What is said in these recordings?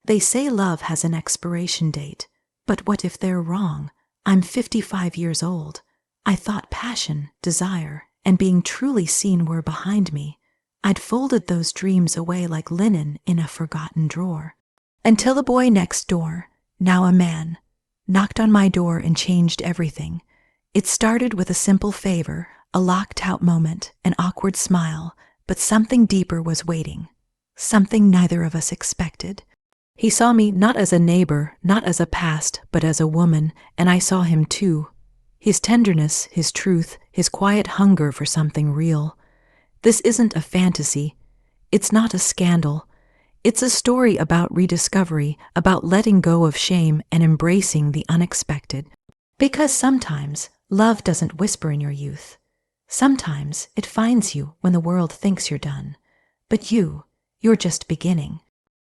They say love has an expiration date, but what if they're wrong? I'm 55 years old. I thought passion, desire, and being truly seen were behind me. I'd folded those dreams away like linen in a forgotten drawer. Until the boy next door, now a man, knocked on my door and changed everything. It started with a simple favor, a locked-out moment, an awkward smile, but something deeper was waiting. Something neither of us expected. He saw me not as a neighbor, not as a past, but as a woman, and I saw him too. His tenderness, his truth, his quiet hunger for something real. This isn't a fantasy. It's not a scandal. It's a story about rediscovery, about letting go of shame and embracing the unexpected. Because sometimes love doesn't whisper in your youth. Sometimes it finds you when the world thinks you're done. But you're just beginning.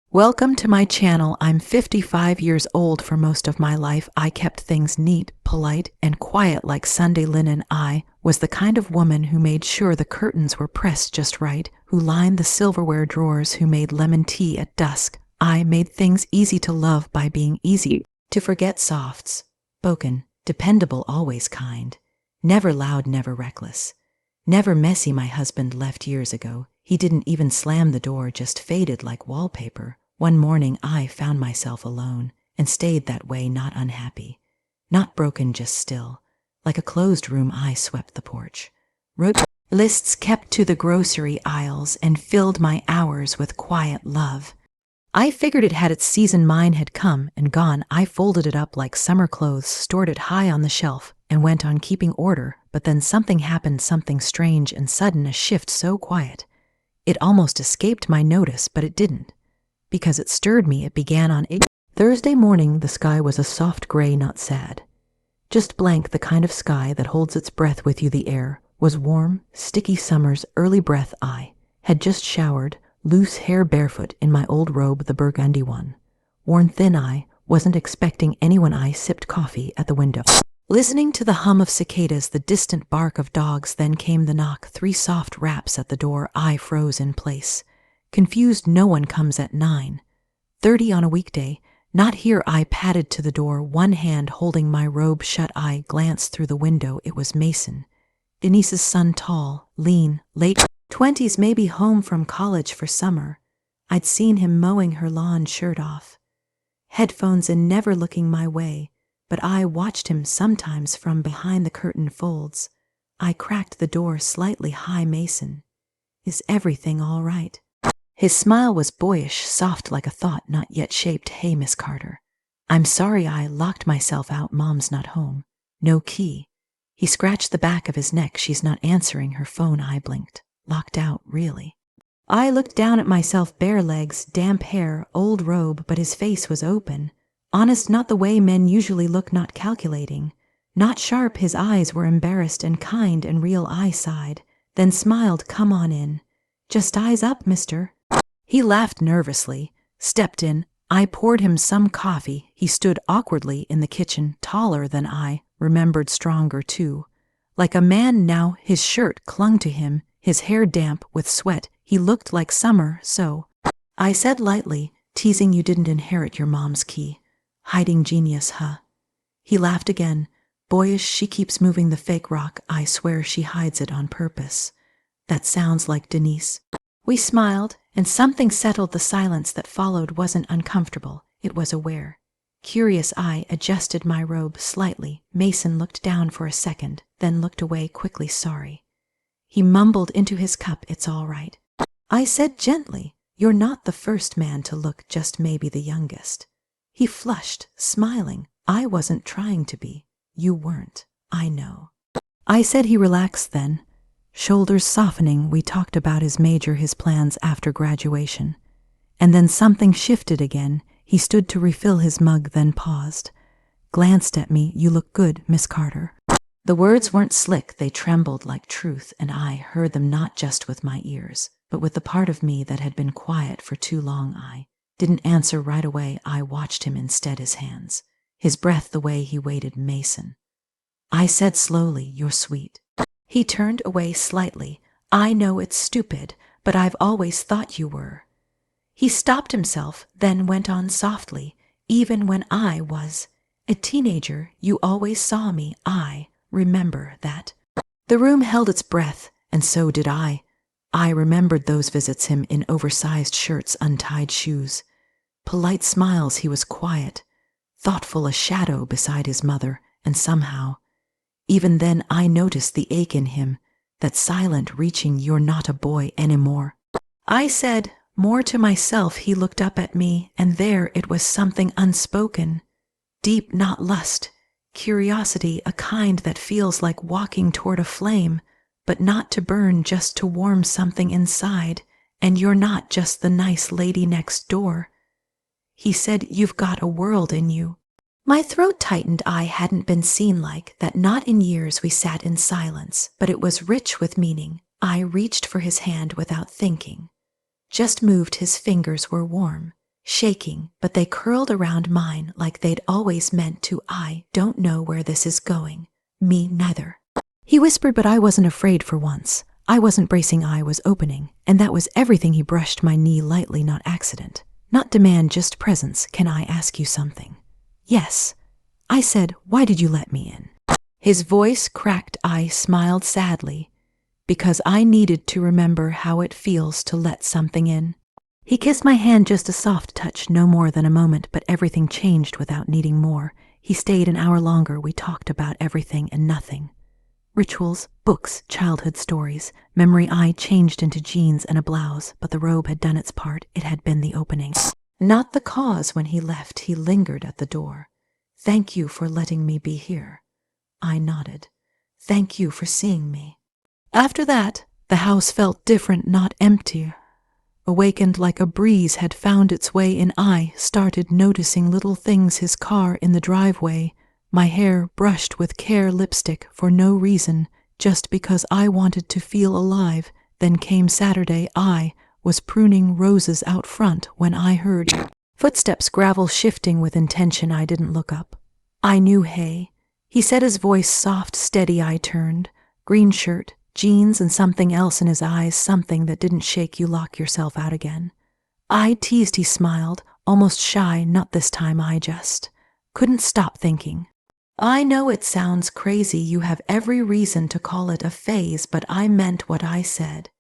Welcome to my channel. I'm 55 years old. For most of my life, I kept things neat, polite, and quiet like Sunday linen. I was the kind of woman who made sure the curtains were pressed just right, who lined the silverware drawers, who made lemon tea at dusk. I made things easy to love by being easy to forget, softs, spoken, dependable, always kind, never loud, never reckless, never messy. My husband left years ago. He didn't even slam the door, just faded like wallpaper. One morning I found myself alone and stayed that way, not unhappy, not broken, just still. Like a closed room, I swept the porch, wrote lists, kept to the grocery aisles, and filled my hours with quiet love. I figured it had its season. Mine had come and gone. I folded it up like summer clothes, stored it high on the shelf, and went on keeping order. But then something happened, something strange and sudden, a shift so quiet. It almost escaped my notice, but it didn't, because it stirred me. It began on Thursday morning. The sky was a soft gray, not sad, just blank, the kind of sky that holds its breath with you. The air was warm, sticky, summer's early breath. I had just showered, loose hair, barefoot in my old robe, the burgundy one, worn thin. I wasn't expecting anyone. I sipped coffee at the window, listening to the hum of cicadas, the distant bark of dogs. Then came the knock, 3 soft raps at the door. I froze in place, confused. No one comes at 9:30 on a weekday. Not here. I padded to the door, one hand holding my robe shut. I glanced through the window. It was Mason, Denise's son, tall, lean, late 20s, maybe home from college for summer. I'd seen him mowing her lawn, shirt off, headphones in, never looking my way. But I watched him sometimes from behind the curtain folds. I cracked the door slightly. Hi, Mason. Is everything all right? His smile was boyish, soft like a thought not yet shaped. Hey, Miss Carter. I'm sorry I locked myself out. Mom's not home. No key. He scratched the back of his neck. She's not answering her phone. I blinked. Locked out, really? I looked down at myself, bare legs, damp hair, old robe, but his face was open. Honest, not the way men usually look, not calculating, not sharp. His eyes were embarrassed and kind and real. I sighed, then smiled. Come on in. Just eyes up, mister. He laughed nervously, stepped in. I poured him some coffee. He stood awkwardly in the kitchen, taller than I, remembered, stronger too. Like a man now. His shirt clung to him, his hair damp with sweat. He looked like summer. So I said lightly, teasing, you didn't inherit your mom's key. Hiding genius, huh? He laughed again, boyish. She keeps moving the fake rock. I swear she hides it on purpose. That sounds like Denise. We smiled, and something settled. The silence that followed wasn't uncomfortable. It was aware. Curious. I adjusted my robe slightly. Mason looked down for a second, then looked away quickly. Sorry. He mumbled into his cup. It's all right. I said gently, you're not the first man to look, just maybe the youngest. He flushed, smiling. I wasn't trying to be. You weren't. I know. I said. He relaxed then, shoulders softening. We talked about his major, his plans after graduation. And then something shifted again. He stood to refill his mug, then paused, glanced at me. You look good, Miss Carter. The words weren't slick. They trembled like truth, and I heard them not just with my ears, but with the part of me that had been quiet for too long. I didn't answer right away. I watched him instead, his hands, his breath, the way he waited. Mason. I said slowly, you're sweet. He turned away slightly. I know it's stupid, but I've always thought you were. He stopped himself, then went on softly. Even when I was a teenager, you always saw me. I remember that. The room held its breath, and so did I. I remembered those visits, him in oversized shirts, untied shoes. Polite smiles, he was quiet, thoughtful, a shadow beside his mother, and somehow, even then I noticed the ache in him, that silent reaching, "You're not a boy anymore." I said more to myself. He looked up at me, and there it was, something unspoken, deep, not lust, curiosity, a kind that feels like walking toward a flame, but not to burn, just to warm something inside. "And you're not just the nice lady next door," he said. "You've got a world in you." My throat tightened. I hadn't been seen like that, not in years. We sat in silence, but it was rich with meaning. I reached for his hand without thinking. Just moved. His fingers were warm, shaking, but they curled around mine like they'd always meant to. "I don't know where this is going." "Me neither," he whispered, but I wasn't afraid for once. I wasn't bracing, I was opening, and that was everything. He brushed my knee lightly, not accident, not demand, just presence. "Can I ask you something?" "Yes," I said. "Why did you let me in?" His voice cracked. I smiled sadly, because I needed to remember how it feels to let something in. He kissed my hand, just a soft touch, no more than a moment, but everything changed without needing more. He stayed an hour longer. We talked about everything and nothing. Rituals, books, childhood stories, memory. I changed into jeans and a blouse, but the robe had done its part. It had been the opening, not the cause. When he left, he lingered at the door. "Thank you for letting me be here." I nodded. "Thank you for seeing me." After that, the house felt different, not empty. Awakened like a breeze had found its way in. I started noticing little things. His car in the driveway, my hair brushed with care, lipstick for no reason, just because I wanted to feel alive. Then came Saturday. I was pruning roses out front when I heard footsteps, gravel shifting with intention. I didn't look up. I knew. "Hey," he said, his voice soft, steady. I turned. Green shirt, jeans, and something else in his eyes, something that didn't shake you lock yourself out again. I teased. He smiled, almost shy. "Not this time." I just couldn't stop thinking. "I know it sounds crazy. You have every reason to call it a phase, but I meant what I said."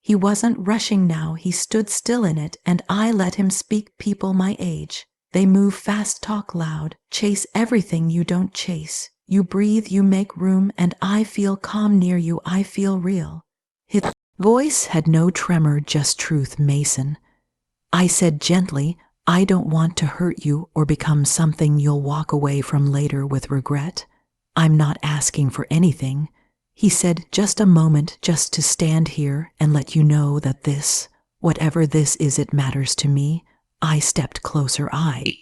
He wasn't rushing now. He stood still in it, and I let him speak. "People my age, they move fast, talk loud, chase everything you don't chase. You breathe, you make room, and I feel calm near you. I feel real." His voice had no tremor, just truth. "Mason," I said gently, "I don't want to hurt you or become something you'll walk away from later with regret. I'm not asking for anything." He said, "Just a moment, just to stand here and let you know that this, whatever this is, it matters to me." I stepped closer. I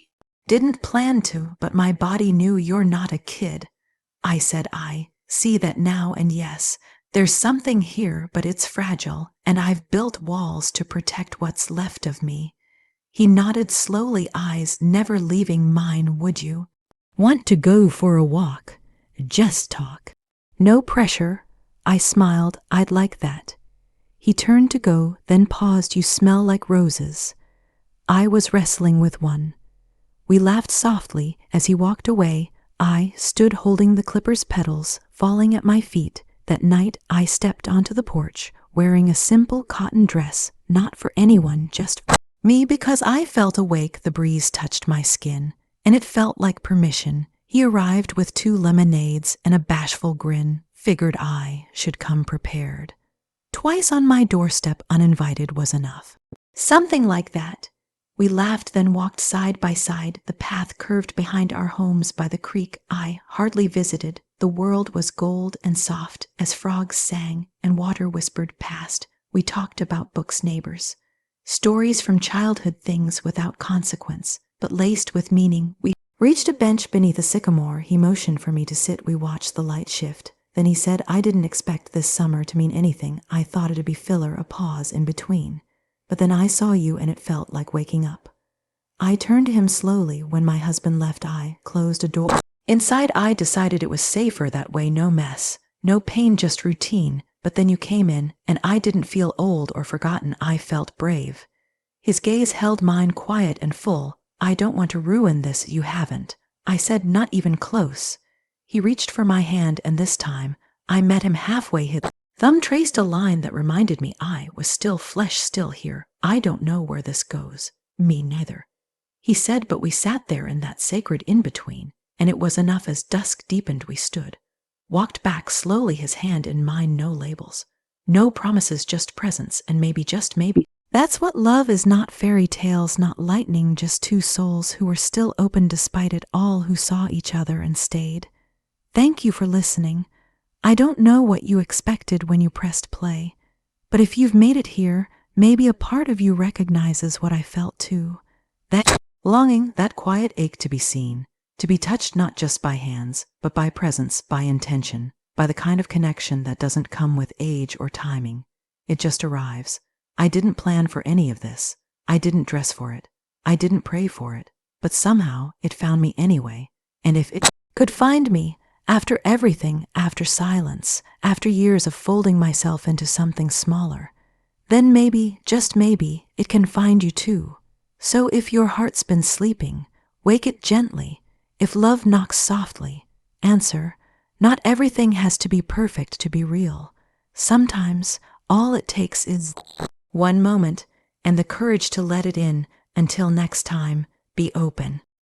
didn't plan to, but my body knew. "You're not a kid," I said. "I see that now, and yes, there's something here, but it's fragile, and I've built walls to protect what's left of me." He nodded slowly, eyes never leaving mine. "Would you want to go for a walk? Just talk. No pressure." I smiled. "I'd like that." He turned to go, then paused. "You smell like roses." I was wrestling with one. We laughed softly as he walked away. I stood holding the clipper's petals falling at my feet. That night I stepped onto the porch, wearing a simple cotton dress, not for anyone, just for me, because I felt awake. The breeze touched my skin, and it felt like permission. He arrived with 2 lemonades and a bashful grin. Figured I should come prepared. Twice on my doorstep, uninvited, was enough. Something like that. We laughed, then walked side by side. The path curved behind our homes by the creek I hardly visited. The world was gold and soft as frogs sang and water whispered past. We talked about books, neighbors, stories from childhood, things without consequence, but laced with meaning. We reached a bench beneath a sycamore. He motioned for me to sit. We watched the light shift. Then he said, "I didn't expect this summer to mean anything. I thought it'd be filler, a pause in between. But then I saw you and it felt like waking up." I turned to him slowly. When my husband left, I closed a door. Inside, I decided it was safer that way. No mess, no pain, just routine. But then you came in, and I didn't feel old or forgotten. I felt brave. His gaze held mine quiet and full. I don't want to ruin this, you haven't. I said, not even close. He reached for my hand, and this time I met him halfway. His thumb traced a line that reminded me I was still flesh, still here. I don't know where this goes. Me neither. He said, but we sat there in that sacred in-between, and it was enough. As dusk deepened we stood. Walked back slowly, his hand in mine, no labels. No promises, just presence, and maybe, just maybe, that's what love is. Not fairy tales, not lightning, just two souls who were still open despite it all, who saw each other and stayed. Thank you for listening. I don't know what you expected when you pressed play, but if you've made it here, maybe a part of you recognizes what I felt too. That longing, that quiet ache to be seen, to be touched not just by hands, but by presence, by intention, by the kind of connection that doesn't come with age or timing. It just arrives. I didn't plan for any of this. I didn't dress for it. I didn't pray for it. But somehow it found me anyway. And if it could find me, after everything, after silence, after years of folding myself into something smaller, then maybe, just maybe, it can find you too. So if your heart's been sleeping, wake it gently. If love knocks softly, answer. Not everything has to be perfect to be real. Sometimes all it takes is one moment and the courage to let it in. Until next time, be open.